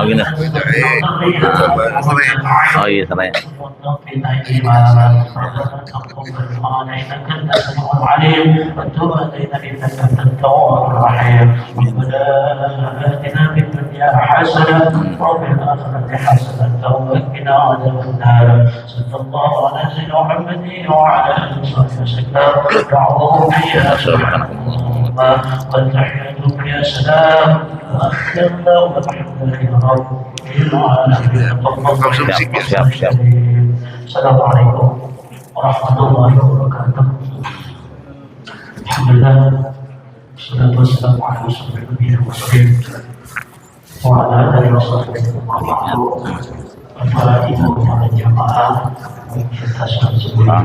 gini. Oh iya, salah. والتحية يا سلام وأخيرا وبحمد يا رب السلام عليكم ورحمة الله وبركاته. الحمد لله والصلاة والسلام على رسول الله المرسلين وعلى آله وصحبه ومن والفائدة على الجماعة kita semua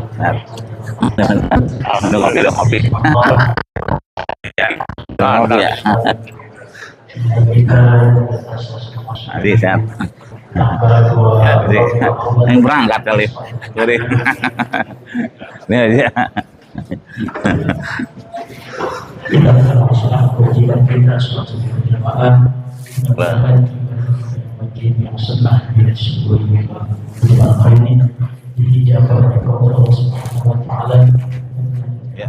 bisa yang berangkat kali jadi ini aja kita akan melaksanakan kewajiban kita sebagai jemaah mudah-mudahan masjid yang setelah tidak sebelumnya hari ini dijawab oleh Allah Subhanahu wa taala. Ya,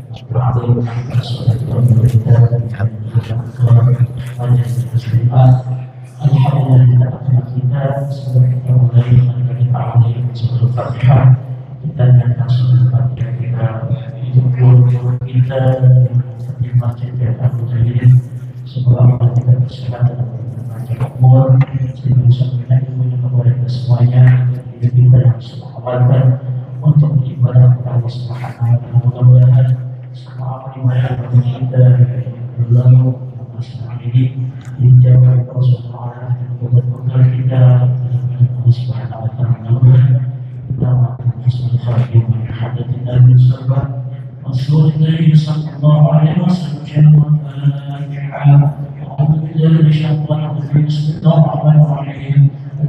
alhamdulillah kita sebagai mulai dari ta'awun sebelum Fatihah kita akan sebelum kita untuk kita di masjid yang alhamdulillah semoga Allah kita kesehatan dan panjang umur sehingga bisa memberikan ilmu kepada kita semuanya dan kita yang semoga untuk ibadah kepada Allah Subhanahu wa taala. Mudah-mudahan semua ibadah kita berlalu masalah ini dijawab Allah Subhanahu wa taala dan mudah-mudahan kita Allah Subhanahu wa taala kita husnul khatimah min hadatin Nabi sallallahu alaihi wasallam. أعوذ بالله من الشيطان الرجيم بسم الله الرحمن الرحيم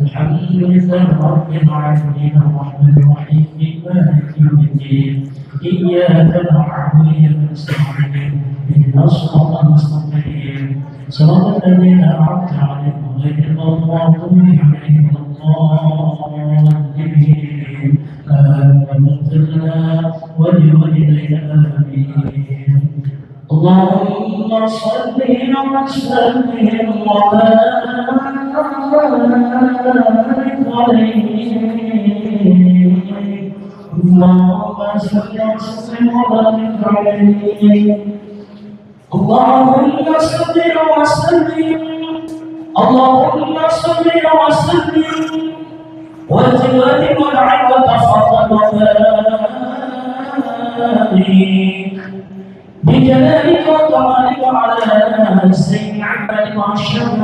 الحمد لله رب العالمين الرحمن الرحيم مالك يوم الدين إياك نعبد وإياك نستعين اهدنا الصراط المستقيم صراط الذين أنعمت عليهم غير المغضوب عليهم ولا الضالين آمين اغفر لنا ولوالدينا آمين. اللهم صل وسلم وبارك عليه. اللهم صل وسلم وبارك عليه. اللهم صل وسلم. اللهم صل وسلم وزد والعين وتفضل وبارك بجلالك وكمالك على سيد عبادك واشرف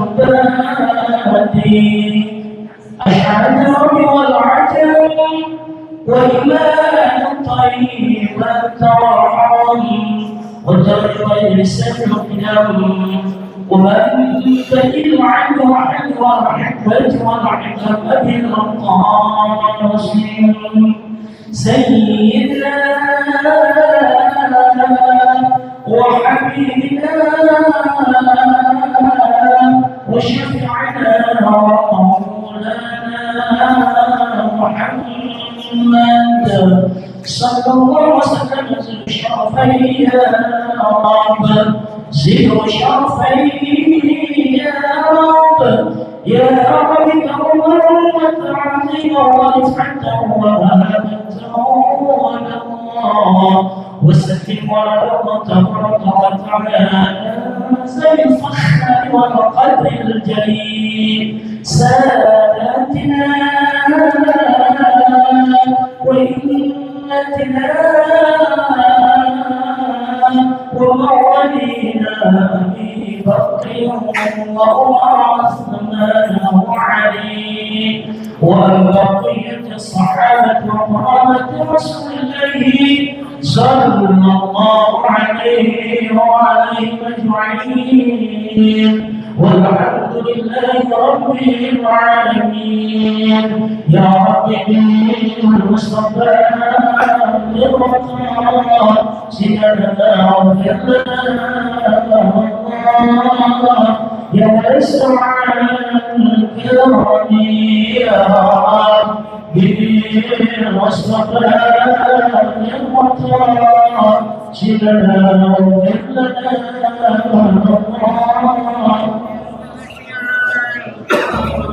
عبادي الحذر والعجب وايمان طيب الترحم وترك لسان القدم ومن بدل عنه والحكمة والحكمة بالقاسم سيدنا وحبيبنا وشفيعنا ومولانا محمد صلى الله وسلم زد شرفي يا رب زد شرفي يا رب يا رب كرما وتعظيما ورفعة وهبة الله وسلم ورحمة تبارك وتعالى زي الفخر والقدر الجليل ساداتنا وإمتنا وموالينا أبي بكر وعثمان وعلي وبقية الصحابة وقرابة رسول الله صلى الله عليه وعليهم أجمعين والحمد لله رب العالمين. يا رب المصطفى للرقاء سيدنا واغفر لنا يا أسرع عنك يا بالمصطفى المختار شلنا واغفر لنا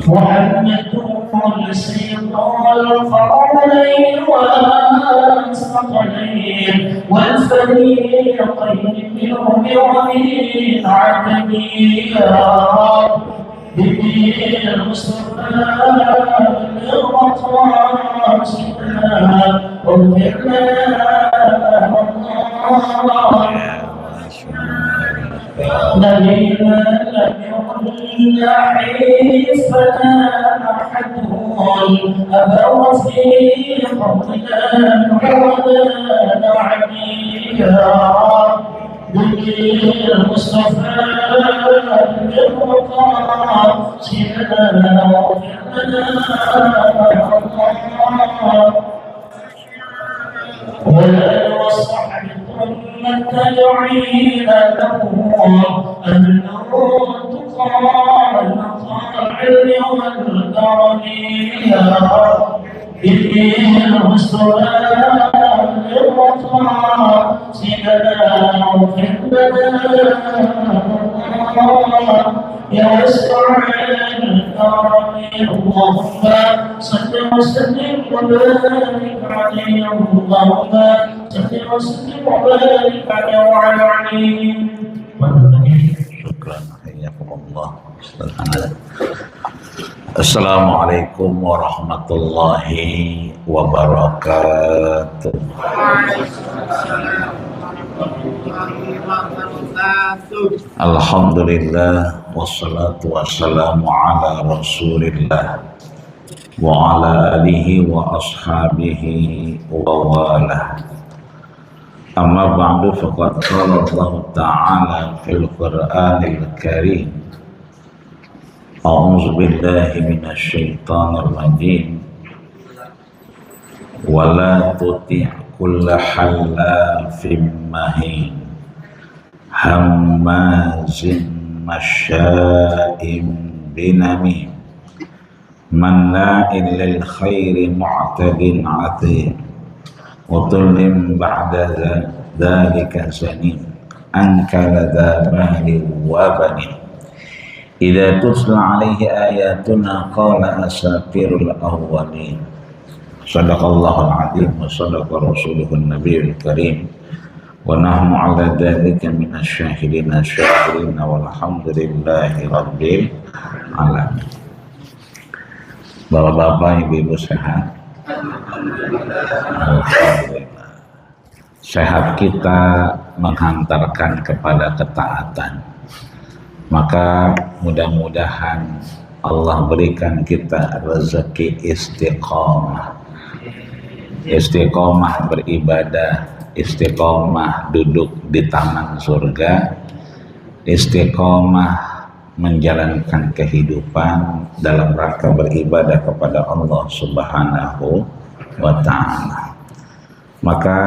محمد السيد القرنين والثقلين والفريقين منهم ومن عدمي يا رب بالمصطفى المختار سيدنا واغفر لنا نبينا لم يكن حيفنا أحدهم أبوا في قولنا ولا نعميا بالمصطفى المختار سيدنا واغفر لنا والآل والصحب ثم التابعين لهم النور تقال مقطع اليوم الكرم يا بالمصطفى المختار سيدنا واغفر لنا يا واسع الكرم اللهم صل وسلم وبارك عليه اللهم صل وسلم وبارك عليه وعلى عليه Syukran, hayakumullah. Assalamualaikum warahmatullahi wabarakatuh. Alhamdulillah wassalatu wassalamu ala rasulillah wa ala alihi wa ashabihi wa walah. Amma ba'du faqad qala Allah Ta'ala fil Qur'anil Karim A'udzu billahi minasy syaithanir rajim wa la tuti' kulla hallafin mahin hammazin masya'in binamim manna'in lil khairi mu'tadin 'athim وظلم بعد ذلك سنين أنكر ذا مال وبنين إذا تتلى عليه آياتنا قال أساطير الأولين صدق الله العظيم وصدق رسوله النبي الكريم ونحن على ذلك من الشاهدين الشاكرين والحمد لله رب العالمين. Bapak-bapak, ibu-ibu sehat? Alhamdulillah. Sehat kita menghantarkan kepada ketaatan. Maka mudah-mudahan Allah berikan kita rezeki istiqomah. Istiqomah beribadah, istiqomah duduk di taman surga, istiqomah menjalankan kehidupan dalam rangka beribadah kepada Allah Subhanahu wa Ta'ala. Maka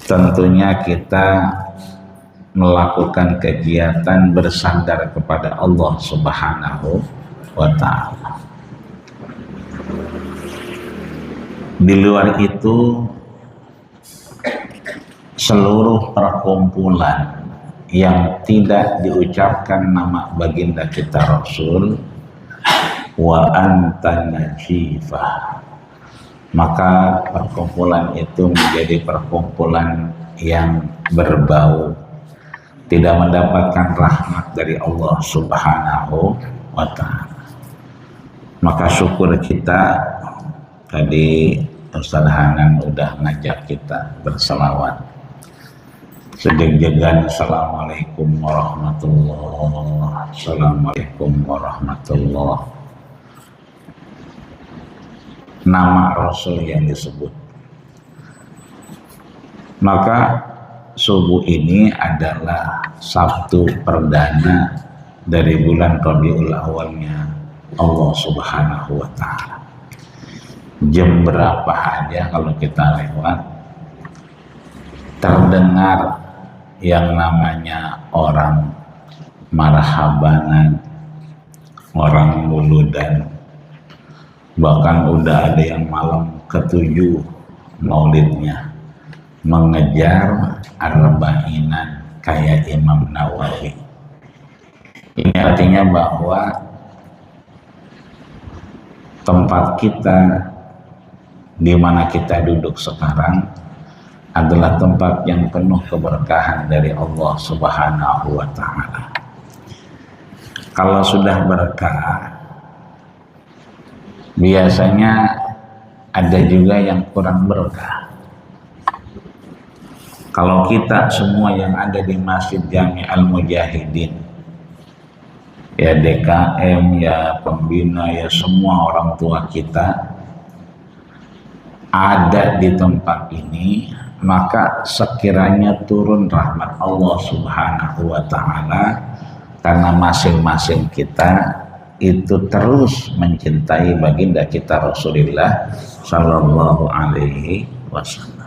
tentunya kita melakukan kegiatan bersandar kepada Allah Subhanahu wa Ta'ala. Di luar itu, seluruh perkumpulan yang tidak diucapkan nama baginda kita Rasul wa anta najifah, maka perkumpulan itu menjadi perkumpulan yang berbau, tidak mendapatkan rahmat dari Allah Subhanahu wa Ta'ala. Maka syukur kita, tadi Ustaz Hanan udah ngajak kita berselawat. Sedang-jagan assalamualaikum warahmatullah, assalamualaikum warahmatullah. Nama Rasul yang disebut. Maka subuh ini adalah Sabtu perdana dari bulan Rabiul Awalnya Allah Subhanahu wa Ta'ala. Jam berapa aja kalau kita lewat, terdengar yang namanya orang marhabanan, mauludan, bahkan udah ada yang malam ke-7 maulidnya mengejar arbainan kayak Imam Nawawi. Ini artinya bahwa tempat kita di mana kita duduk sekarang adalah tempat yang penuh keberkahan dari Allah Subhanahu wa Ta'ala. Kalau sudah berkah, biasanya ada juga yang kurang berkah. Kalau kita semua yang ada di Masjid Jami Al-Mujahidin, ya DKM, ya pembina, ya semua orang tua kita ada di tempat ini, maka sekiranya turun rahmat Allah Subhanahu wa Ta'ala, karena masing-masing kita itu terus mencintai baginda kita Rasulullah Sallallahu Alaihi Wasallam.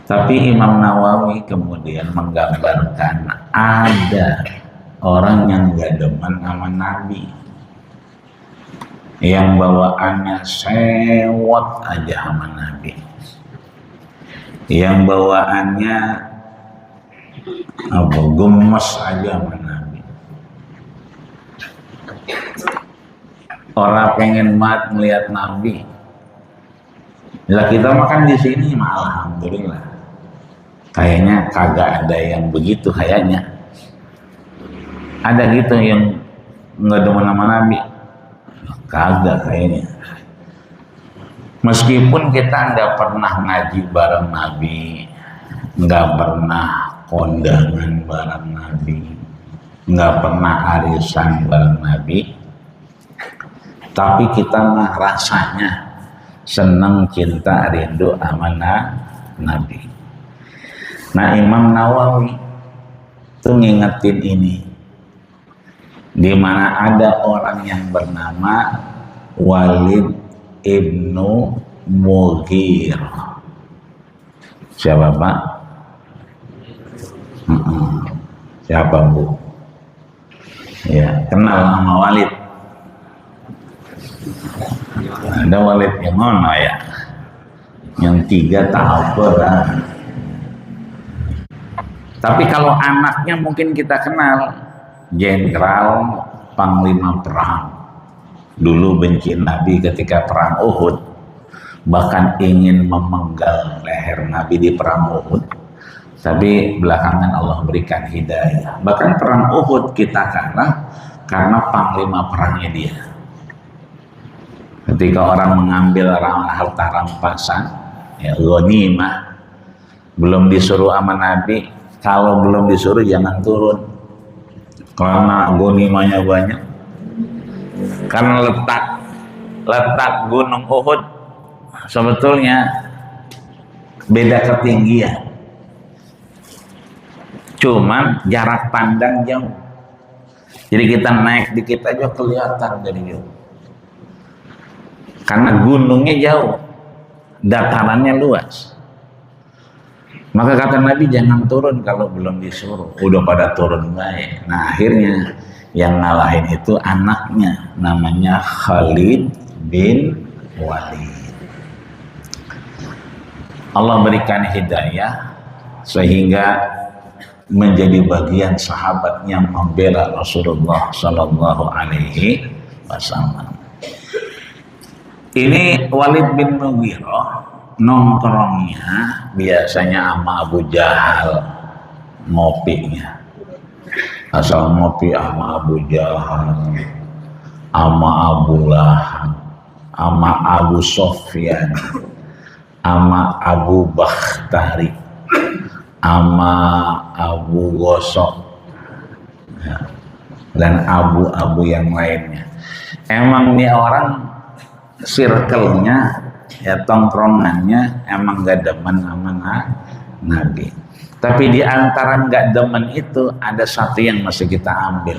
Tapi Imam Nawawi kemudian menggambarkan ada orang yang gak demen sama Nabi, yang bawaannya sewot aja sama Nabi, yang bawaannya gemes aja sama Nabi. Orang pengen banget melihat Nabi. Lah kita makan di sini mah alhamdulillah. Kayaknya kagak ada yang begitu kayaknya. Ada gitu yang nggak demen sama Nabi. Kagak kayaknya. Meskipun kita nggak pernah ngaji bareng Nabi, nggak pernah kondangan bareng Nabi, nggak pernah arisan bareng Nabi, tapi kita mah rasanya senang, cinta, rindu sama Nabi. Nah, Imam Nawawi tuh ngingetin ini, di mana ada orang yang bernama Walid ibnu Mughir. Siapa Pak? Siapa Bu? Ya, kenal sama Walid. Ada Walid yang mana ya? Yang 3 tahu lah. Tapi kalau anaknya mungkin kita kenal, Jenderal Panglima Perang. Dulu benci Nabi ketika perang Uhud, bahkan ingin memenggal leher Nabi di perang Uhud. Tapi belakangan Allah berikan hidayah. Bahkan perang Uhud kita kalah karena panglima perangnya dia. Ketika orang mengambil harta rampasan, ya ghanimah, belum disuruh sama Nabi, kalau belum disuruh jangan turun, karena ghanimahnya banyak. Karena letak Gunung Uhud sebetulnya beda ketinggian, cuman jarak pandang jauh. Jadi kita naik dikit aja kelihatan dari jauh. Karena gunungnya jauh, datarannya luas. Maka kata Nabi jangan turun kalau belum disuruh. Udah pada turun baik. Nah akhirnya yang ngalahin itu anaknya, namanya Khalid bin Walid. Allah berikan hidayah sehingga menjadi bagian sahabat yang membela Rasulullah Sallallahu Alaihi Wasallam. Ini Walid bin Mughirah nongkrongnya biasanya sama Abu Jahal, ngopinya asal ngopi sama Abu Jahal, sama Abu Lahab, sama Abu Sofyan, sama Abu Bakhtari, sama Abu Gosok, ya, dan abu-abu yang lainnya. Emang nih orang circle-nya, ya tongkrongannya emang gak demen sama Nabi. Tapi di antara gak demen itu ada satu yang mesti kita ambil.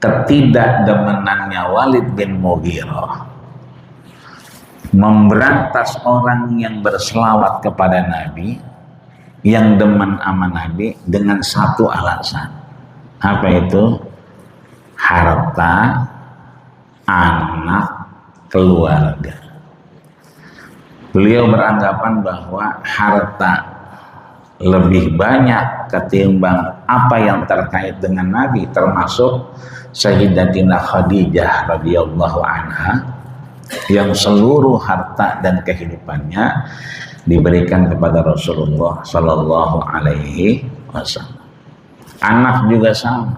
Ketidakdemenannya Walid bin Mughirah memberantas orang yang berselawat kepada Nabi, yang demen sama Nabi, dengan satu alasan. Apa itu? Harta anak, keluarga. Beliau beranggapan bahwa harta lebih banyak ketimbang apa yang terkait dengan Nabi, termasuk Sayyidatina Khadijah radhiyallahu anha yang seluruh harta dan kehidupannya diberikan kepada Rasulullah sallallahu alaihi wasallam. Anak juga sama.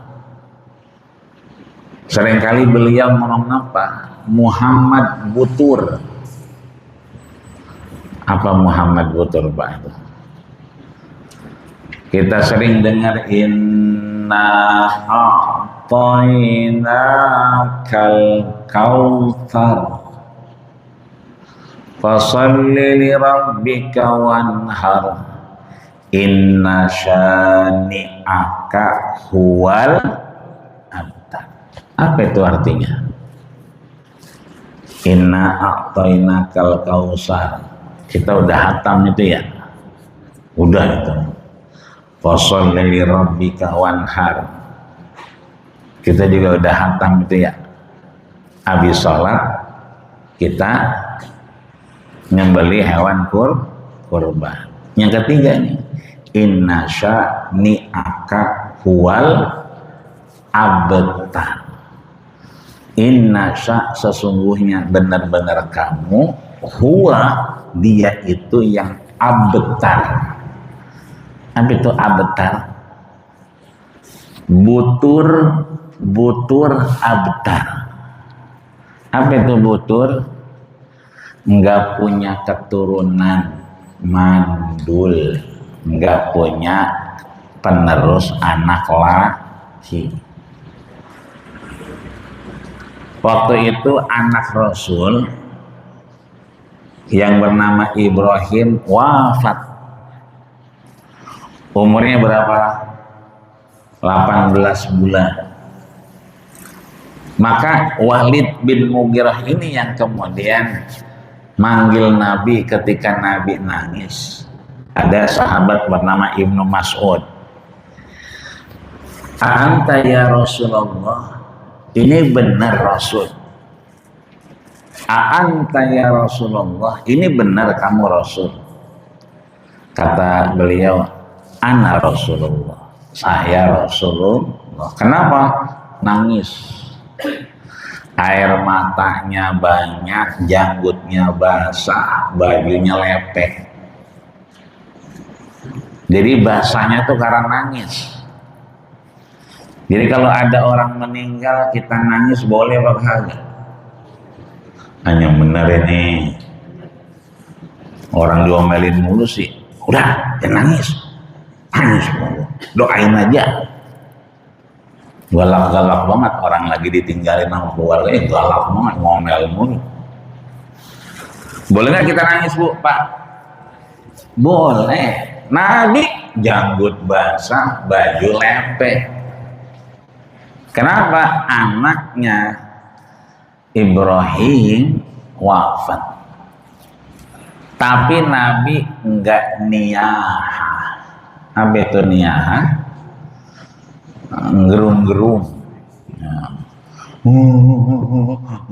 Seringkali beliau ngomong apa? Muhammad Butur. Apa Muhammad Butur, Pak? Itu kita sering dengar inna a'tainakal kautsar fasalli li rabbika wanhar inna syani'aka huwal abtar. Apa itu artinya? Inna a'tainakal kautsar. Kita udah hatam itu ya, udah itu. Fasholli li rabbika wanhar. Kita juga udah hatam itu ya. Habis sholat kita nyembelih hewan kurban. Yang ketiga nih, inna syani'aka huwal abtar. Inna sya, sesungguhnya benar-benar kamu, huwa, dia itu yang abtar. Apa itu abtar? Butur abtar. Apa itu butur? Enggak punya keturunan, mandul, enggak punya penerus anak laki. Waktu itu anak Rasul yang bernama Ibrahim wafat. Umurnya berapa? 18 bulan. Maka Walid bin Mughirah ini yang kemudian manggil Nabi ketika Nabi nangis. Ada sahabat bernama Ibnu Mas'ud. Anta ya Rasulullah, ini benar Rasul. Anta ya Rasulullah, ini benar kamu Rasul. Kata beliau, ana Rasulullah, saya Rasulullah. Kenapa? Nangis. Air matanya banyak, janggutnya basah, bajunya lepek. Jadi basahnya tuh karena nangis. Jadi kalau ada orang meninggal kita nangis boleh apa kagak? Hanya benar ini. Orang diomelin mulu sih. Udah, jangan nangis. Nangis mulu. Doain aja. Galak-galak banget orang lagi ditinggalin sama keluarga, galak banget, ngomel mulu. Boleh nggak kita nangis, Bu, Pak? Boleh. Nabi janggut basah, baju lepek. Kenapa? Anaknya Ibrahim wafat. Tapi Nabi enggak niyahah. Apa itu niyahah? Ngerum-gerum.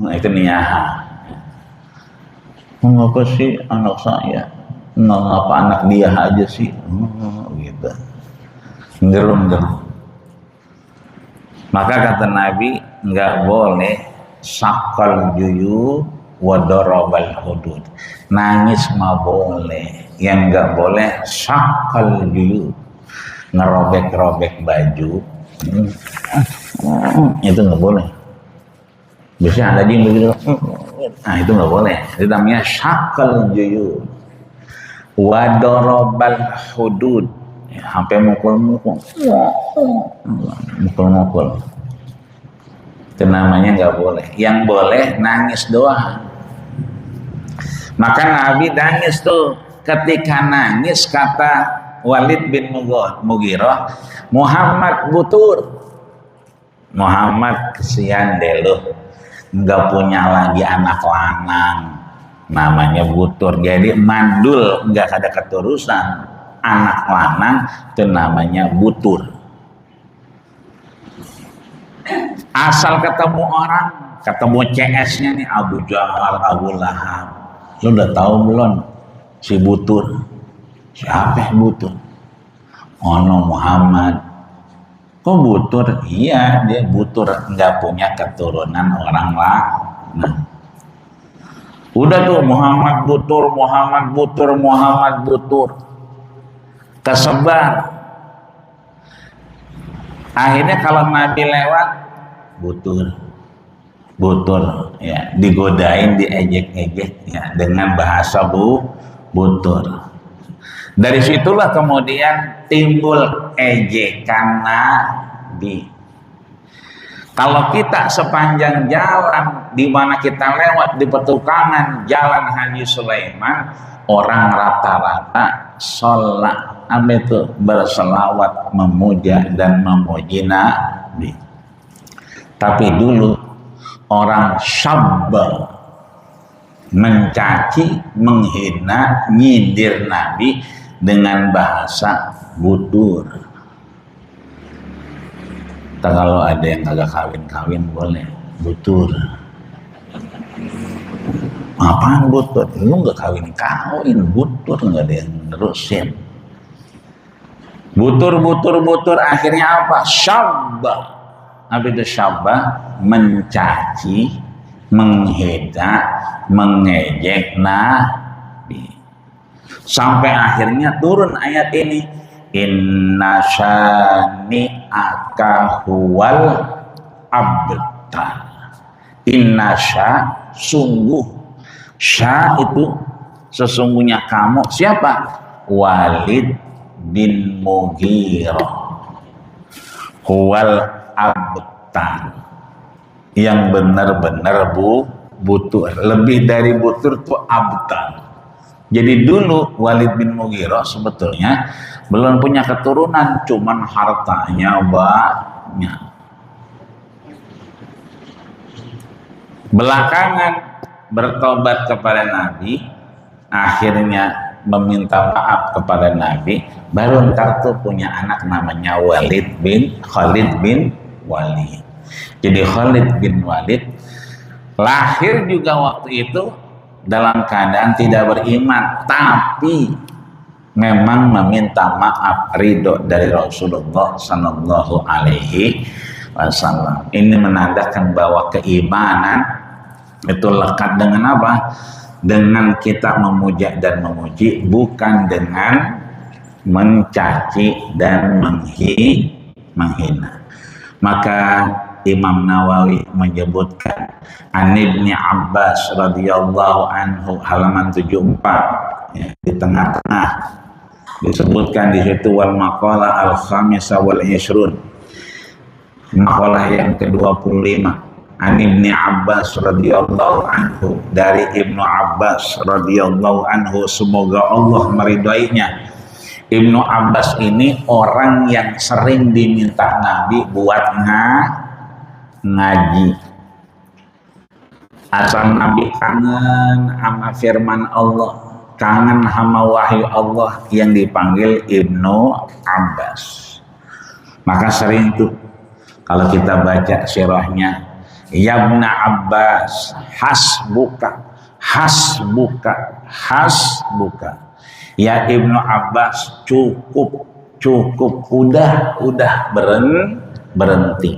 Nah, itu niyahah. Ngapa sih anak saya? Ngapa anak dia aja sih? Gitu. Ngerum-gerum. Maka kata Nabi, enggak boleh sakal juyu wadorobal hudud. Nangis mah boleh, yang enggak boleh sakal juyu, ngerobek-robek baju. Itu enggak boleh. Biasanya ada yang begitu. Nah, itu enggak boleh. Itu namanya sakal juyu wadorobal hudud. Ya, sampai mukul-mukul. Mukul-mukul. Itu namanya nggak boleh. Yang boleh nangis doang. Maka Nabi nangis tuh. Ketika nangis kata Walid bin Mughirah, Muhammad Butur. Muhammad, kesian deh lu. Nggak punya lagi anak lanang. Namanya Butur. Jadi mandul, nggak ada keturusan. Anak lanang itu namanya butur. Asal ketemu orang, ketemu CS-nya nih Abu Jahal, Abu Lahab. Lu udah tahu belum si Butur? Siapa Butur? Ono Muhammad. Kok Butur? Iya, dia Butur, nggak punya keturunan orang lah. Nah, udah tuh Muhammad Butur, Muhammad Butur, Muhammad Butur, kesebar. Akhirnya kalau Nabi lewat, Butur, Butur, ya digodain, diejek-ejek, ya dengan bahasa Butur. Dari situlah kemudian timbul ejekan Nabi. Kalau kita sepanjang jalan di mana kita lewat di pertukangan Jalan Haji Sulaiman, orang rata-rata sholat, itu berselawat, memuja dan memuji Nabi. Tapi dulu orang syabba, mencaci, menghina, nyindir Nabi dengan bahasa Butur. Kalau ada yang kagak kawin-kawin boleh Butur. Apaan Butur? Lu nggak kawin-kawin, Butur nggak ada yang nerusin. Butur, akhirnya apa? Syabba. Apa itu syabba? Mencaci, menghina, mengejek Nabi. Sampai akhirnya turun ayat ini, inna syani'aka huwal abtar. Inna sungguh, sya itu sesungguhnya kamu. Siapa? Walid bin Mughirah. Huwal abtar, yang benar-benar butur. Lebih dari butur tuh abtar. Jadi dulu Walid bin Mughirah sebetulnya belum punya keturunan, cuman hartanya banyak. Belakangan bertobat kepada Nabi, akhirnya meminta maaf kepada Nabi, baru ntar tuh punya anak namanya Khalid bin Walid. Jadi Khalid bin Walid lahir juga waktu itu dalam keadaan tidak beriman, tapi memang meminta maaf, ridho dari Rasulullah Sallallahu Alaihi Wasallam. Ini menandakan bahwa keimanan itu lekat dengan apa? Dengan kita memuja dan memuji, bukan dengan mencaci dan menghina. Maka Imam Nawawi menyebutkan An Ibni Abbas radhiyallahu anhu halaman 74, ya, di tengah-tengah disebutkan di situ wal maqalah al-khamisah wal 20, maqalah yang ke-25, An Ibni Abbas radhiyallahu anhu, dari Ibnu Abbas radhiyallahu anhu, semoga Allah meridainya. Ibnu Abbas ini orang yang sering diminta Nabi buat ngaji. Asal Nabi kangen sama firman Allah, kangen sama wahyu Allah, yang dipanggil Ibnu Abbas. Maka sering tuh kalau kita baca sirahnya, ya Ibnu Abbas hasbuka, hasbuka, hasbuka. Ya Ibnu Abbas, cukup, udah berhenti.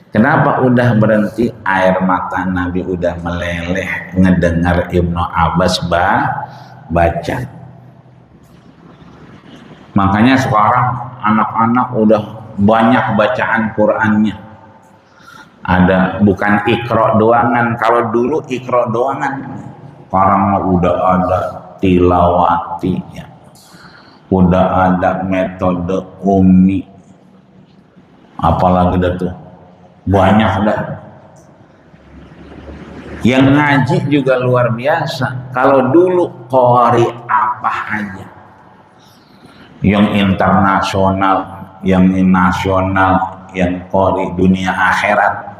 Kenapa udah berhenti? Air mata Nabi udah meleleh ngedengar Ibnu Abbas baca. Makanya sekarang anak-anak udah banyak bacaan Qur'annya. Ada bukan Iqra doangan. Kalau dulu Iqra doangan, sekarang udah ada tilawati, ya. Udah ada metode ummi. Apalagi dah tuh, banyak dah. Yang ngaji juga luar biasa. Kalau dulu qari apa aja, yang internasional, yang nasional, yang qari dunia akhirat,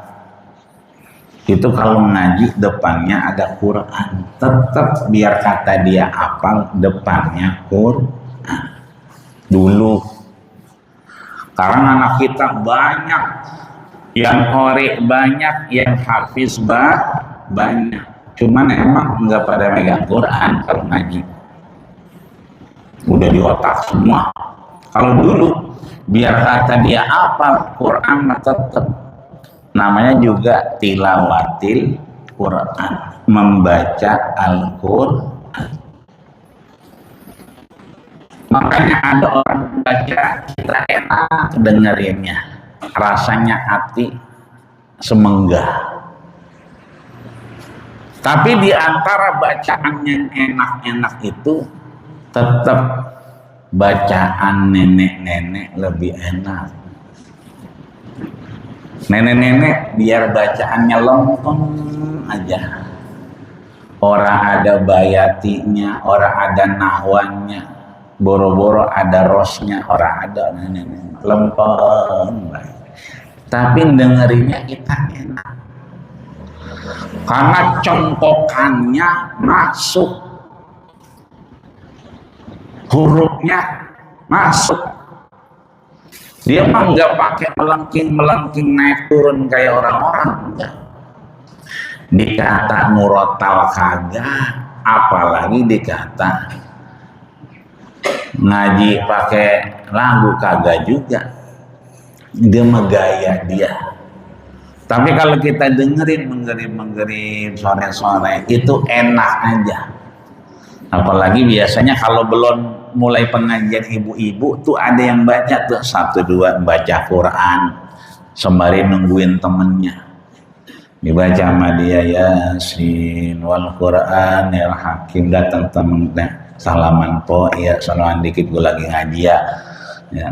itu kalau ngaji depannya ada Quran, tetap biar kata dia hafal depannya Quran. Dulu, karena anak kita banyak Yang qori banyak, yang hafiz banyak. Cuman emang nggak pada megang Quran kalau ngaji. Udah di otak semua. Kalau dulu biar kata dia apa Quran tetap namanya juga tilawatil Quran, membaca Al-Quran. Makanya ada orang baca kita enak dengerinnya, rasanya hati semenggah. Tapi di antara bacaan yang enak-enak itu tetap bacaan nenek-nenek lebih enak. Nenek-nenek biar bacaannya lempeng aja. Orang ada bayatinya, orang ada nahwannya, boro-boro ada rosnya, orang ada nenek-nenek lempeng. Tapi dengerinnya kita enak. Karena congkokannya masuk, hurufnya masuk. Dia mah nggak pakai melengking naik turun kayak orang-orang. Dikata murotal kagak, apalagi dikata ngaji pakai lagu kagak juga. Dia megaya dia. Tapi kalau kita dengerin menggerim sore-sore itu enak aja. Apalagi biasanya kalau belum mulai pengajian ibu-ibu tuh ada yang baca tuh 1-2 baca Quran sembari nungguin temennya. Dibaca sama dia Yasin wal Quran ya Hakim, datang temennya salaman po ya salaman dikit gue lagi ngaji ya.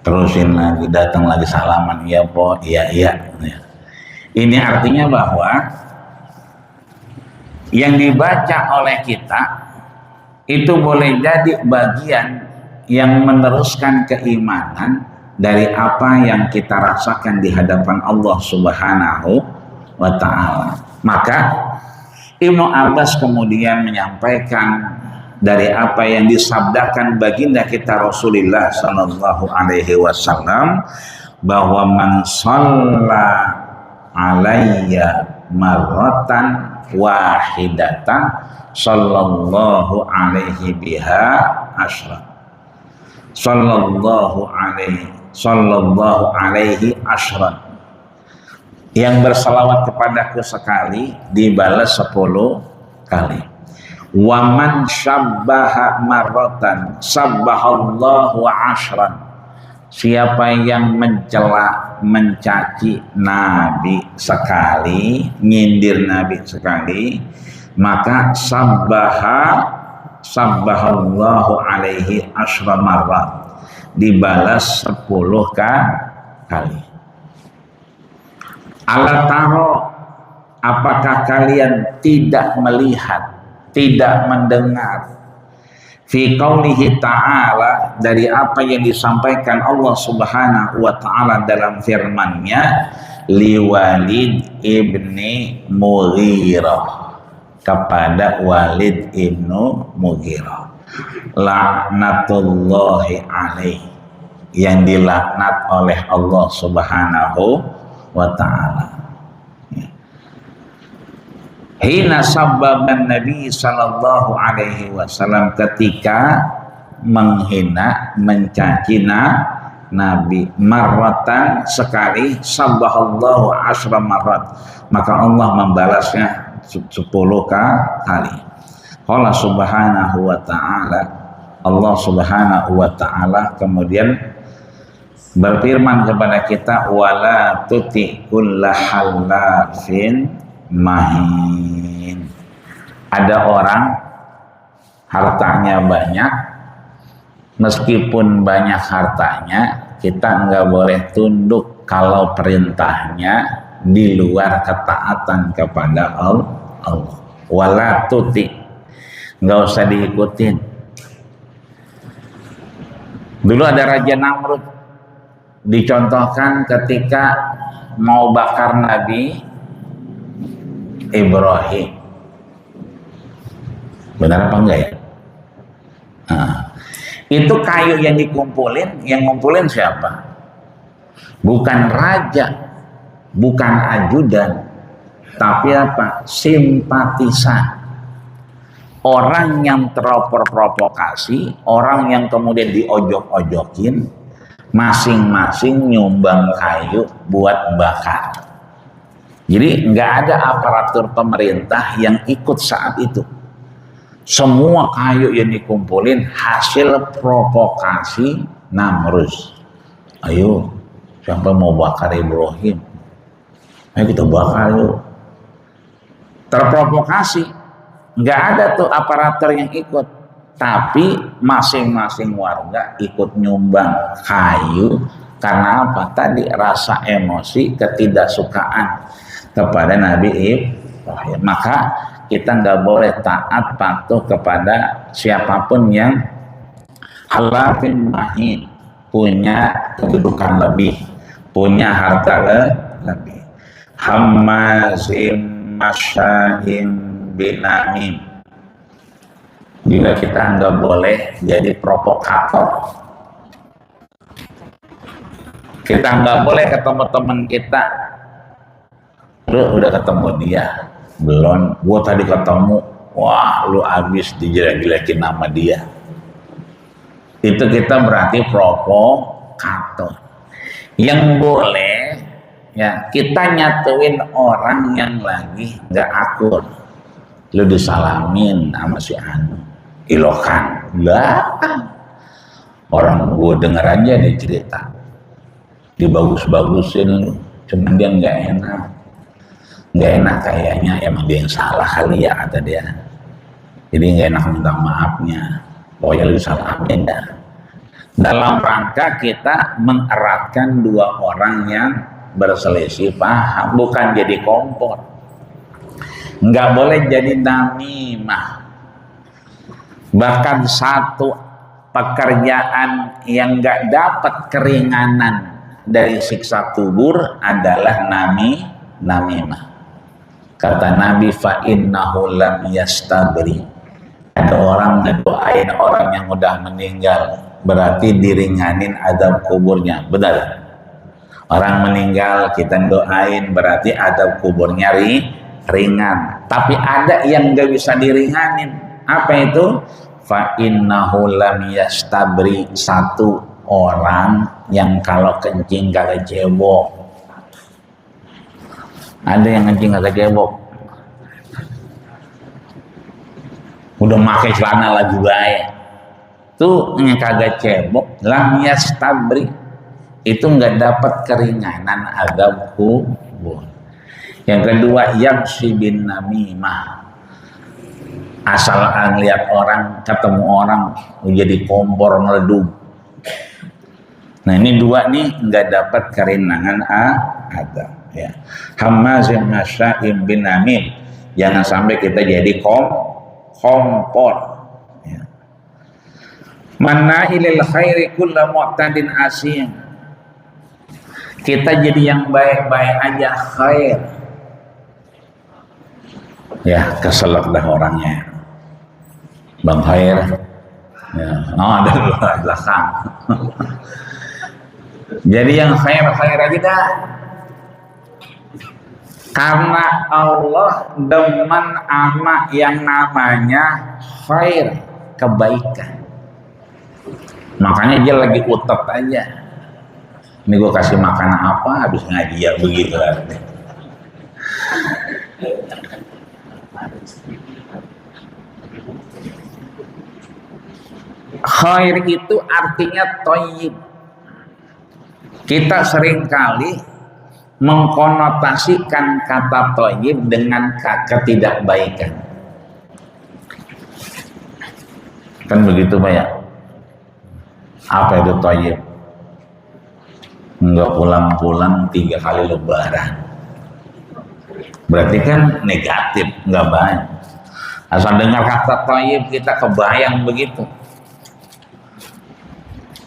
Terusin lagi, datang lagi salaman ya po iya. Ini artinya bahwa yang dibaca oleh kita itu boleh jadi bagian yang meneruskan keimanan dari apa yang kita rasakan di hadapan Allah Subhanahu wa Ta'ala. Maka Ibnu Abbas kemudian menyampaikan dari apa yang disabdakan baginda kita Rasulullah sallallahu alaihi wasallam bahwa man shalla alayya marratan wahidatan sallallahu alaihi biha asyra. Sallallahu alaihi asyra. Yang bersalawat kepadaku sekali dibalas 10 kali. Wa man syabbaha marratan sabbahallahu asyran. Siapa yang mencela, mencaci Nabi sekali, nyindir Nabi sekali, maka sabbahallahu alaihi asyra marrat, dibalas 10 kali. Ala taro, apakah kalian tidak melihat, tidak mendengar fi qaulihi ta'ala, dari apa yang disampaikan Allah Subhanahu wa ta'ala dalam firman-Nya, liwalid ibni Mughirah, kepada Walid ibnu Mughirah, laknatullahi alaih, yang dilaknat oleh Allah Subhanahu wa ta'ala. Hina sabbaban Nabi sallallahu alaihi wasallam, ketika menghina, mencaci Nabi, marratan sekali, sabbahallahu asyra marrat, maka Allah membalasnya 10 kali. Qala subhanahu wa ta'ala, Allah Subhanahu wa ta'ala kemudian berfirman kepada kita, wala tuti kulla halafin mahin. Ada orang hartanya banyak, meskipun banyak hartanya kita nggak boleh tunduk kalau perintahnya di luar ketaatan kepada Allah. Wala tuti, nggak usah diikutin. Dulu ada Raja Namrud, dicontohkan ketika mau bakar Nabi Ibrahim. Benar apa enggak ya? Itu kayu yang dikumpulin, yang ngumpulin siapa? Bukan raja, bukan ajudan, tapi apa? Simpatisan. Orang yang terprovokasi, orang yang kemudian diojok-ojokin, masing-masing nyumbang kayu buat bakar. Jadi nggak ada aparatur pemerintah yang ikut saat itu. Semua kayu yang dikumpulin hasil provokasi Namrus. Ayo, siapa mau bakar Ibrahim? Ayo kita bakar yuk. Terprovokasi, nggak ada tuh aparatur yang ikut, tapi masing-masing warga ikut nyumbang kayu karena apa? Tadi rasa emosi ketidaksukaan kepada Nabi Ibrahim. Maka kita nggak boleh taat patuh kepada siapapun yang halafin mahin, punya kedudukan lebih, punya harta lebih. Hammazim masya'im binamim. Juga kita nggak boleh jadi provokator. Kita nggak boleh ketemu teman kita. Lu udah ketemu dia? Belum. Gua tadi ketemu. Wah, lu abis dijelek-jelekin nama dia. Itu kita berarti provokator. Yang boleh ya kita nyatuin orang yang lagi nggak akur. Lu disalamin sama si Anu, ilokan lah. Orang gue denger aja nih cerita, dibagus-bagusin, cuman dia nggak enak kayaknya, emang dia yang salah kali ya kata dia. Jadi nggak enak minta maafnya, pokoknya lu disalamin dah. Dalam rangka kita mengeratkan dua orang yang berselisih paham, bukan jadi kompor. Nggak boleh jadi namimah. Bahkan satu pekerjaan yang nggak dapat keringanan dari siksa kubur adalah namimah. Kata Nabi, fa innahu lam yastabri. Ada orang ngedoain orang yang udah meninggal, berarti diringanin azab kuburnya. Benar. Orang meninggal kita doain berarti azab kuburnya ringan. Tapi ada yang nggak bisa diringanin. Apa itu? Fa innahu lam yastabri. Satu orang yang kalau kencing kagak cebok. Ada yang kencing kagak cebok. Udah pakai celana lagi baik. Tuh yang kagak cebok, lam yastabri. Itu nggak dapat keringanan azab kubur. Yang kedua, yamshi bin namimah. Asal ngeliat orang, ketemu orang jadi kompor meleduk. Nah ini dua nih nggak dapat keringanan azab. Ya. Hammazim masya'im bin namim. Jangan sampai kita jadi kompor. Ya. Manna ilil khairi kulla mu'tadin asim. Kita jadi yang baik-baik aja khair. Ya keselak dah orangnya. Bang Khair. Ya. Oh ada di belakang. Jadi yang khair aja dah. Karena Allah demen ama yang namanya khair, kebaikan. Makanya dia lagi utek aja. Ini gue kasih makan apa habis ngaji ya begitu. Khair itu artinya thayyib. Kita seringkali mengkonotasikan kata thayyib dengan ketidakbaikan. Kan begitu Pak ya? Apa itu thayyib? Enggak pulang-pulang 3 kali lebaran. Berarti kan negatif, enggak baik. Asal dengar kata thayyib kita kebayang begitu.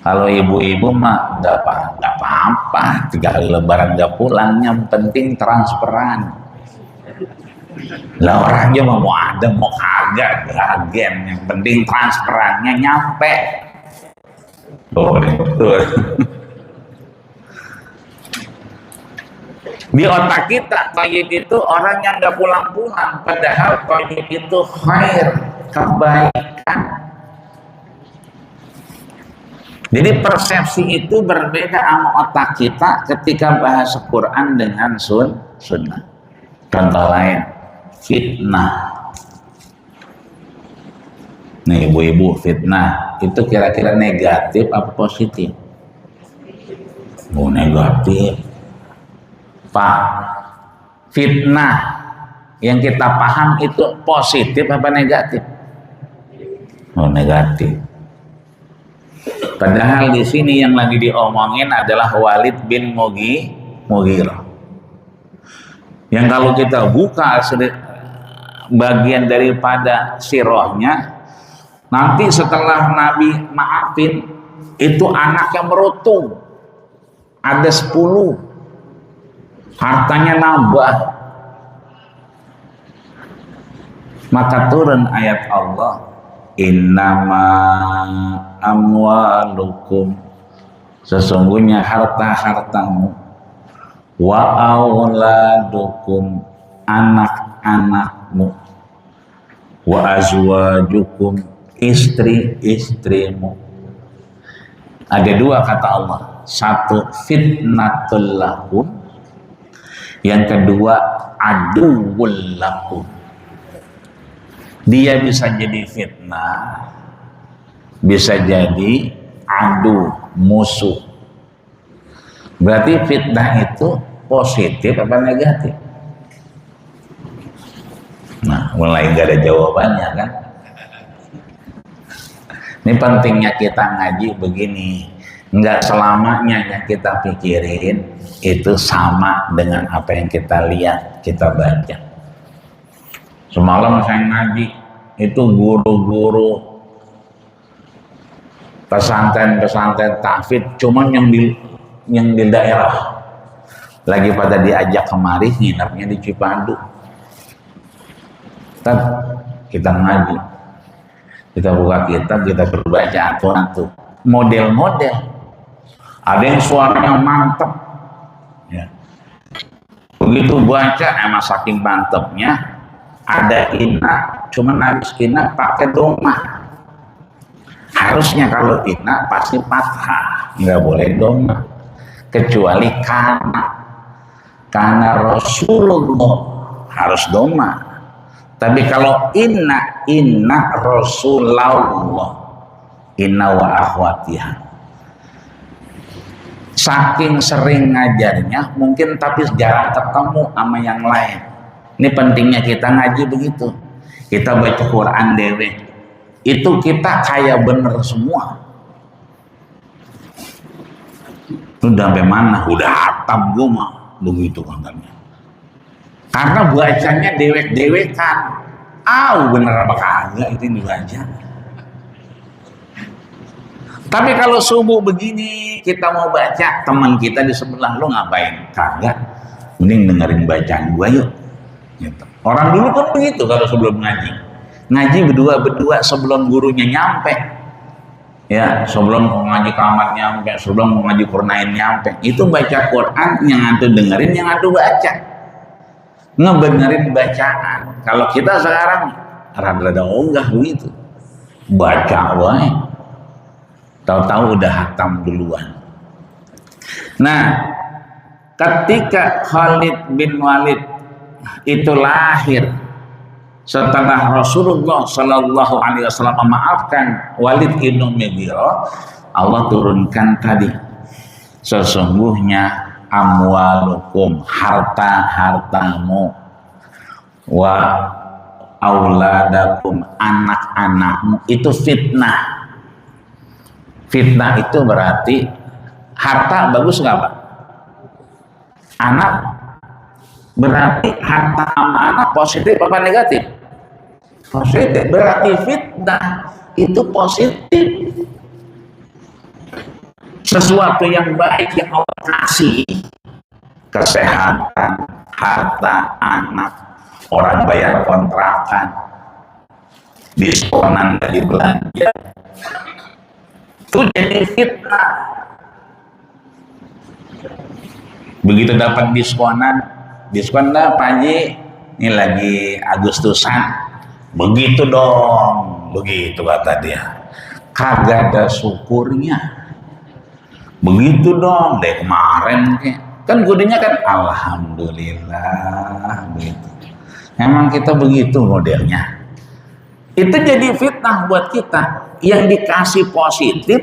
Kalau ibu-ibu mah enggak apa-apa, 3 kali lebaran enggak pulang, yang penting transferan. Lah orangnya mau ada mau kagak agen, yang penting transferannya nyampe. Oh, betul. Di otak kita toyib itu orang yang nggak pulang-pulang, padahal toyib itu khair, kebaikan. Jadi persepsi itu berbeda sama otak kita ketika bahas Quran dengan sunnah. Contoh lain, fitnah. Nih ibu-ibu, fitnah itu kira-kira negatif apa positif? Oh, negatif. Pak, fitnah yang kita paham itu positif apa negatif? Oh, negatif. Padahal di sini yang lagi diomongin adalah Walid bin Mughirah. Yang kalau kita buka bagian daripada sirahnya, nanti setelah Nabi maafin, itu anaknya merutung. Ada 10. Hartanya nambah. Maka turun ayat Allah, innama amwalukum, sesungguhnya harta-hartamu, wa auladukum, anak-anakmu, wa azwajukum, istri-istrimu. Ada 2 kata Allah, satu fitnatul lakum, yang kedua aduwwul lakum. Dia bisa jadi fitnah, bisa jadi adu, musuh. Berarti fitnah itu positif apa negatif? Nah, mulai gak ada jawabannya kan? Ini pentingnya kita ngaji begini. Enggak selamanya yang kita pikirin itu sama dengan apa yang kita lihat, kita baca. Semalam saya ngaji, itu guru-guru pesantren-pesantren tahfidz, cuman yang di daerah lagi pada diajak kemari, nginapnya di Cipandu. Kita ngaji, kita buka kitab, kita berbaca aturan tuh, model-model. Ada yang suaranya mantep, ya. Begitu baca, emang saking mantepnya, ada inna, cuman habis inna pakai domah. Harusnya kalau inna pasti fathah, nggak boleh domah, kecuali karena Rasulullah harus domah. Tapi kalau inna Rasulullah, inna wa akhwatiha. Saking sering ngajarnya, mungkin tapi jarang ketemu sama yang lain. Ini pentingnya kita ngaji begitu. Kita baca Quran dewe, itu kita kayak bener semua. Udah sampai mana? Udah hatam gue mah begitu katanya. Karena bacanya dewek-dewekan. Bener apa kagak itu dibaca. Tapi kalau subuh begini kita mau baca, teman kita di sebelah, lo ngapain? Kagak. Mending dengerin bacaan gua yuk. Gitu. Orang dulu kan begitu kalau sebelum ngaji. Ngaji berdua sebelum gurunya nyampe. Ya, sebelum mau ngaji kamar nyampe, sebelum mau ngaji Qur'an nyampe. Itu baca Quran, yang antu dengerin, yang antu baca. Ngebenerin bacaan. Kalau kita sekarang rada-rada ogah begitu. Baca wae. Tahu-tahu udah hatam duluan. Nah, ketika Khalid bin Walid itu lahir setelah Rasulullah Shallallahu Alaihi Wasallam memaafkan Walid bin Mughirah, Allah turunkan tadi, sesungguhnya amwalukum, harta-hartamu, wa auladakum, anak-anakmu, itu fitnah. Fitnah itu berarti harta bagus nggak Pak? Anak berarti harta sama anak positif apa negatif? Positif. Berarti fitnah itu positif. Sesuatu yang baik yang Allah kasih, kesehatan, harta, anak, orang bayar kontrakan, diskonan dari belanja, itu jadi fitnah. Begitu dapat diskon dah Pak Haji, ini lagi Agustusan, begitu dong, begitu kata dia, kagak ada syukurnya, begitu dong deh kemarin kan kudunya kan alhamdulillah begitu. Emang kita begitu modelnya. Itu jadi fitnah buat kita yang dikasih positif,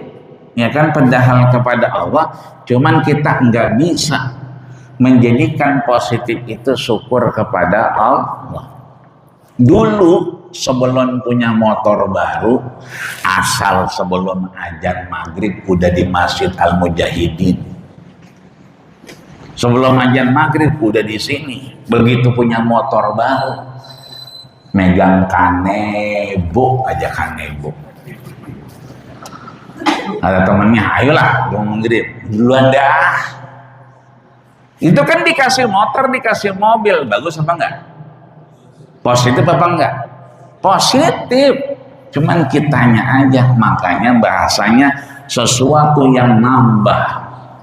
ya kan, padahal kepada Allah, cuman kita nggak bisa menjadikan positif itu syukur kepada Allah. Dulu sebelum punya motor baru, asal sebelum azan maghrib udah di Masjid Al-Mujahidin. Sebelum azan maghrib udah di sini. Begitu punya motor baru, megang kanebo aja, kanebo. Ada temennya, ayolah maghrib duluan dah. Itu kan dikasih motor, dikasih mobil, bagus apa enggak? Positif apa enggak? Positif. Cuman kitanya aja, makanya bahasanya sesuatu yang nambah,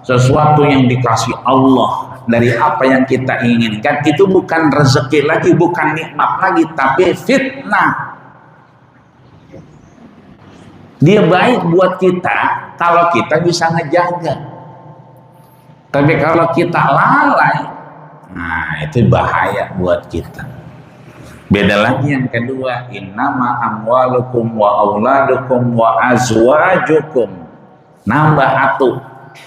sesuatu yang dikasih Allah dari apa yang kita inginkan, itu bukan rezeki lagi, bukan nikmat lagi, tapi fitnah. Dia baik buat kita kalau kita bisa ngejaga. Tapi kalau kita lalai, nah itu bahaya buat kita. Beda lagi yang kedua, innama amwalukum wa auladukum wa azwajukum. Nambah atuh.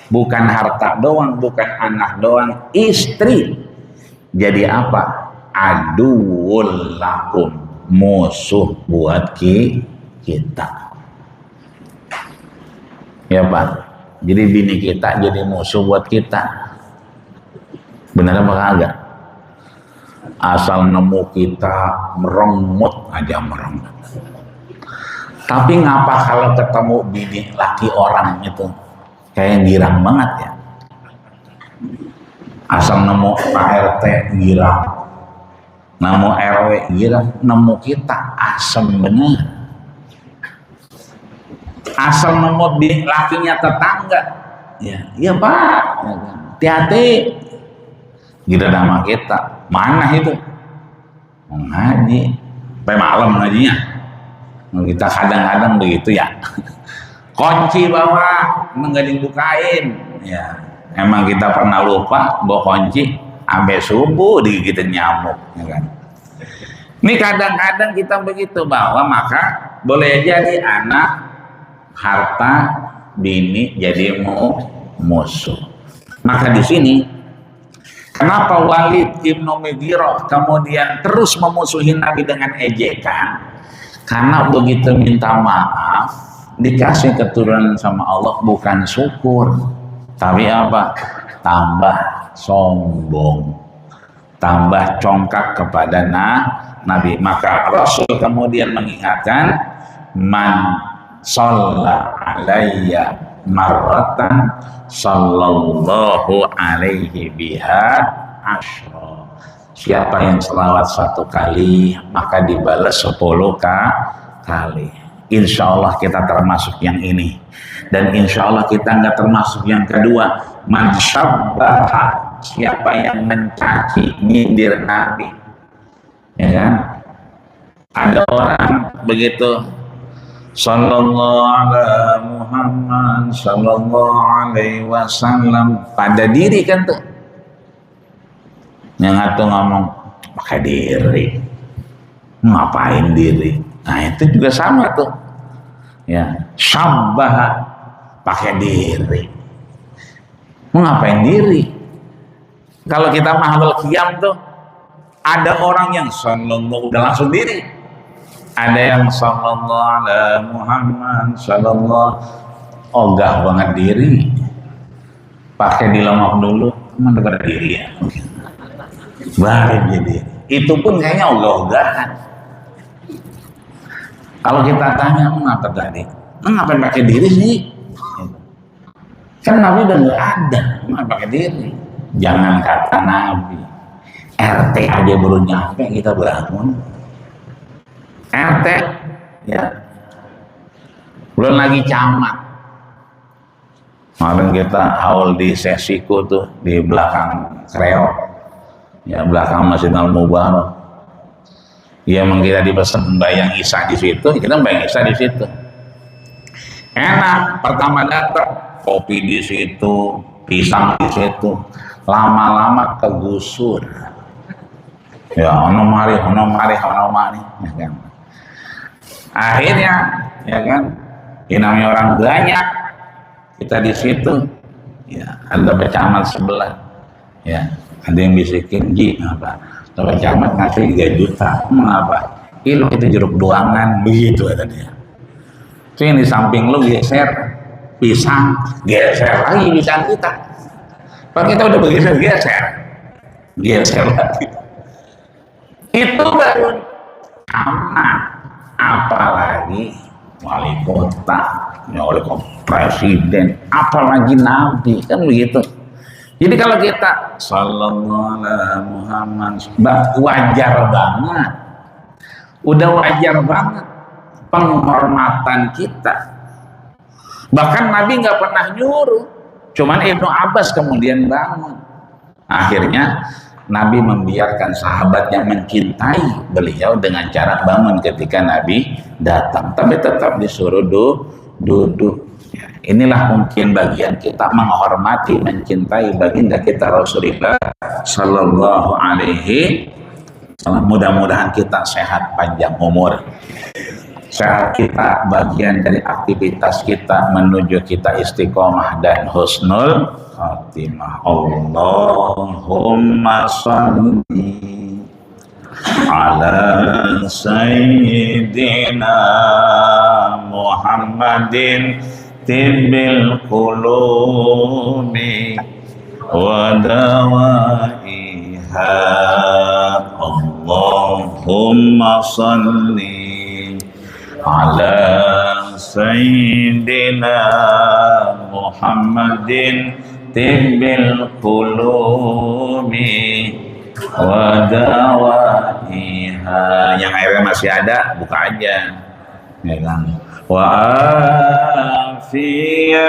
Bukan harta doang, bukan anak doang, istri. Jadi apa? Aduwwul lakum, musuh buat kita. Ya Pak, jadi bini kita jadi musuh buat kita. Benar apa kagak? Asal nemu kita merengut aja merengut. Tapi ngapa kalau ketemu bini laki orang itu kayak girang banget ya? Asal nemu Pak RT girang, nemu RW girang, nemu kita asem bener. Asal nemu bini lakinya tetangga, ya Pak, hati-hati. Gitu nama kita, mana itu? Ngaji, sampai malam ngajinya. Kita kadang-kadang begitu ya. Kunci bawa, emang gak dibukain. Ya, emang kita pernah lupa bawa kunci, sampai subuh digigitin nyamuk, ya kan? Ini kadang-kadang kita begitu bawa, maka boleh jadi anak, harta, bini jadi musuh. Maka di sini, kenapa Walid Ibnu Mughirah kemudian terus memusuhi Nabi dengan ejekan? Karena begitu minta maaf, dikasih keturunan sama Allah bukan syukur, tapi apa? Tambah sombong, tambah congkak kepada Nabi. Maka Rasul kemudian mengingatkan, man shalla alayya marratan sallallahu alaihi biha asyra. Siapa yang selawat 1 kali maka dibalas 10 kali. Insya Allah kita termasuk yang ini, dan insya Allah kita nggak termasuk yang kedua. Man syabbaha, siapa yang mencaci nyindir Nabi, ya kan? Ada orang begitu, sallallahu ala Muhammad sallallahu alaihi wasallam, pada diri kan tuh. Yang satu ngomong pakai diri, ngapain diri? Nah itu juga sama tuh, ya, syabbaha, pakai diri. Mau ngapain diri? Kalau kita makhluk qiyam tuh, ada orang yang sallallahu udah langsung diri, ada yang sallallahu ala Muhammad sallallahu ogah banget diri, pakai dilemak dulu, mana pada diri ya, baru jadi. Itu pun kayaknya ogah-ogahan. Kalau kita tanya, mengapa tadi? Mengapa pakai diri sih? Kan Nabi udah nggak ada, mengapa pakai diri? Jangan kata Nabi, RT aja baru nyampe kita bangun. RT, ya, belum lagi camat. Kemarin kita haul di Sesiku tuh di belakang Kreo, ya belakang Masjid Al Mubarak. Ya emang kita dipesan bayang Isya di situ, kita bayang Isya di situ. Enak, pertama datang kopi di situ, pisang di situ. Lama-lama kegusur. Ya ono mari, ya kan. Akhirnya, ya kan, ini namanya orang banyak. Kita di situ, ya ada camat sebelah, ya ada yang bisikin, Ji, apa? Kalau camat ngasih 3 juta, mengapa? Ilo itu jeruk doangan, begitu kata dia. Itu yang di samping lu geser pisang, geser lagi pisang kita. Kalau kita udah bergeser geser lagi. Itu baru aman. Apalagi wali kota, ya wali kota, presiden, apalagi nabi, kan begitu. Jadi kalau kita sallallahu alaihi Muhammad, wajar banget, udah wajar banget penghormatan kita. Bahkan Nabi nggak pernah nyuruh, cuman Ibnu Abbas kemudian bangun. Akhirnya Nabi membiarkan sahabatnya mencintai beliau dengan cara bangun ketika Nabi datang, tapi tetap disuruh duduk. Ya, inilah mungkin bagian kita menghormati, mencintai baginda kita Rasulullah Sallallahu Alaihi Wasallam. Mudah-mudahan kita sehat panjang umur. Sehat kita bagian dari aktivitas kita menuju kita istiqomah dan husnul khatimah. Allahumma shalli ala sayyidina Muhammadin tibbil qulubi wa dawaiha. Allahumma shalli ala sayyidina Muhammadin tibbil qulubi wa dawaiha. Yang airnya masih ada, buka aja, ya kan? Wa afiyatil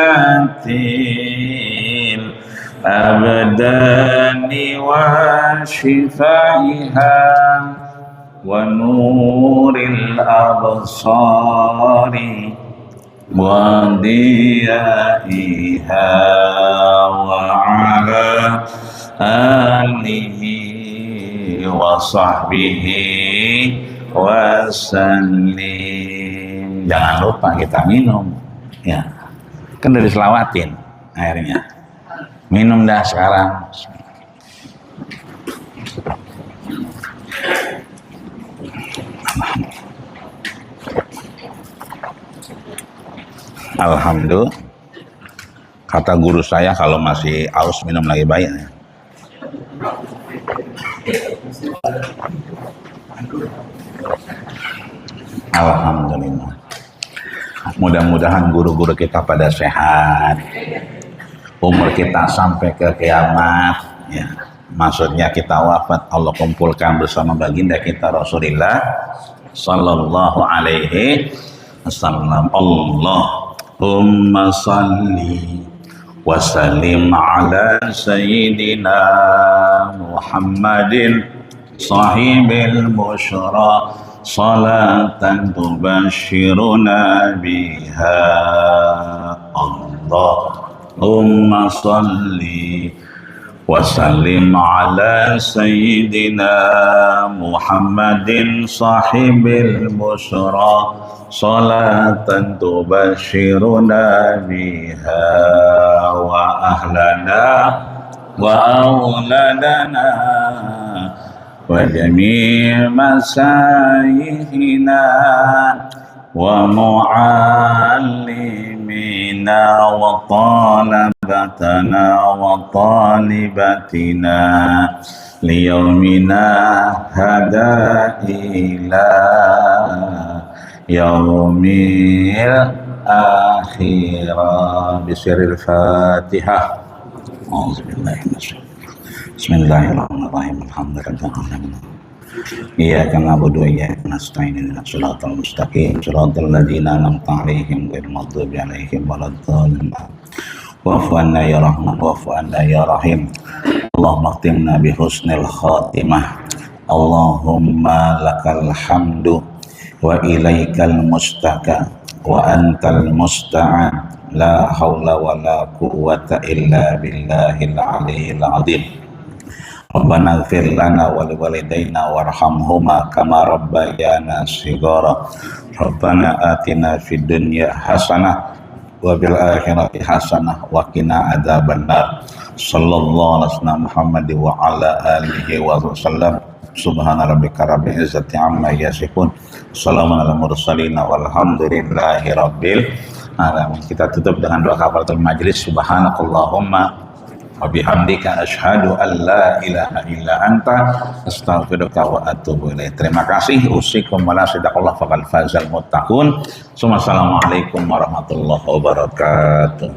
abdani wa shifaiha wa nuril absari wa diyaiha wa ala alihi wa sahbihi wa sallim. Jangan lupa kita minum, ya kan udah diselawatin airnya. Minum dah sekarang. Alhamdulillah. Kata guru saya kalau masih aus minum lagi baik. Ya. Alhamdulillah. Mudah-mudahan guru-guru kita pada sehat, umur kita sampai ke kiamat, ya. Maksudnya kita wafat, Allah kumpulkan bersama baginda kita Rasulullah Sallallahu Alaihi Wasallam. Allahumma salli wa sallim ala sayyidina Muhammadin sahibil busyra salatan tubashiruna biha. Allahumma salli wa sallim ala sayyidina Muhammadin sahibil busyra salatan tubashiruna biha wa ahlana wa auladana wa jami' masyayihina wa muallimina wa talabatana wa talibatina liyaumina hada ila yaumil akhirah. Bisiril Fatihah. Bismillahirrahmanirrahim. Alhamdulillah. Iyyaka na'budu wa iyyaka nasta'in. Ihdinas siratal mustaqim. Siratal ladzina an'amta 'alaihim ghairil maghdubi 'alaihim waladdallin. wa'fu anna ya rahman wa'fu anna ya rahim. Allahumma khtimna bi husnil khatimah. Allahumma lakal hamdu wa ilaikal mustaka wa antal musta'an, la haula wa la quwwata illa billahil aliyyil azim. Rabbana ighfir lana wa liwalidayna warhamhuma kama rabbayana shighara. Rabbana atina fid dunya hasanah wa bil akhirati hasanah wa qina adzabannar. Sallallahu alaihi wasallam Muhammad wa ala alihi wa sallam. Subhana rabbika rabbil izzati amma yasifun. Assalamu alal mursalin walhamdulillahi rabbil alamin. Kita tutup dengan doa kafaratul majlis. Subhanakallahumma wa bihamdika asyhadu an la ilaha illa anta astaghfiruka wa atubu ilaik. Terima kasih. Usikum wa la sadaqallah faqal fazal muttaqun. Assalamualaikum warahmatullahi wabarakatuh.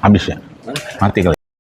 Habis ya? Mati kali.